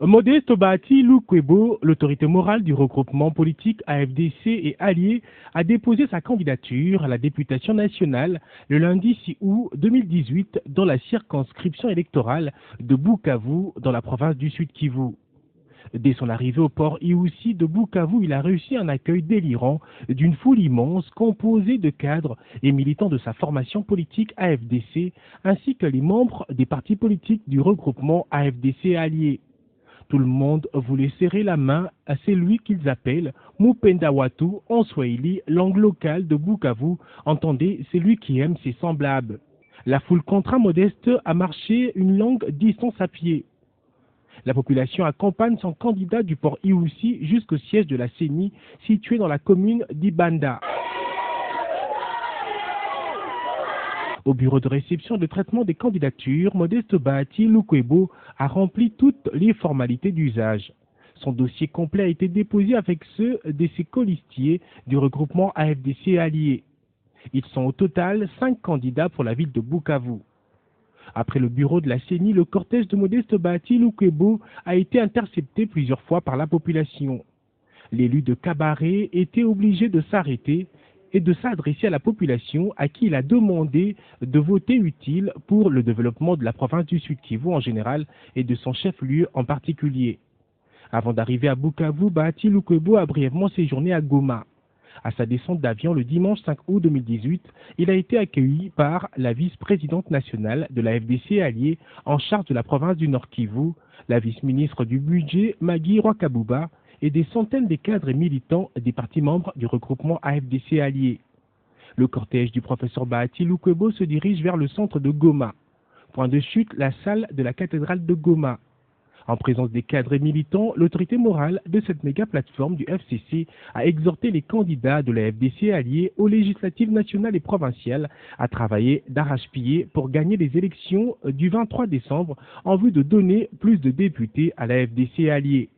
Modeste Bahati Lukwebo, l'autorité morale du regroupement politique AFDC et Alliés, a déposé sa candidature à la députation nationale le lundi 6 août 2018 dans la circonscription électorale de Bukavu dans la province du Sud Kivu. Dès son arrivée au port Iousi de Bukavu, il a réussi un accueil délirant d'une foule immense composée de cadres et militants de sa formation politique AFDC ainsi que les membres des partis politiques du regroupement AFDC Alliés. Tout le monde voulait serrer la main à celui qu'ils appellent Mupenda Watu en Swahili, langue locale de Bukavu, entendez celui qui aime ses semblables. La foule contraint Modeste à marcher une longue distance à pied. La population accompagne son candidat du port Iousi jusqu'au siège de la CENI situé dans la commune d'Ibanda. Au bureau de réception et de traitement des candidatures, Modeste Bahati Lukwebo a rempli toutes les formalités d'usage. Son dossier complet a été déposé avec ceux de ses colistiers du regroupement AFDC Alliés. Ils sont au total 5 candidats pour la ville de Bukavu. Après le bureau de la CENI, le cortège de Modeste Bahati Lukwebo a été intercepté plusieurs fois par la population. L'élu de Kabaré était obligé de s'arrêter et de s'adresser à la population à qui il a demandé de voter utile pour le développement de la province du Sud Kivu en général et de son chef-lieu en particulier. Avant d'arriver à Bukavu, Bahati Lukwebo a brièvement séjourné à Goma. À sa descente d'avion le dimanche 5 août 2018, il a été accueilli par la vice-présidente nationale de la FDC Alliés en charge de la province du Nord Kivu, la vice-ministre du budget Magui Rwakabuba, et des centaines de cadres et militants des partis membres du regroupement AFDC Alliés. Le cortège du professeur Bahati Lukwebo se dirige vers le centre de Goma. Point de chute, la salle de la cathédrale de Goma. En présence des cadres et militants, l'autorité morale de cette méga plateforme du FCC a exhorté les candidats de la FDC Alliés aux législatives nationales et provinciales à travailler d'arrache-pied pour gagner les élections du 23 décembre en vue de donner plus de députés à la FDC Alliés.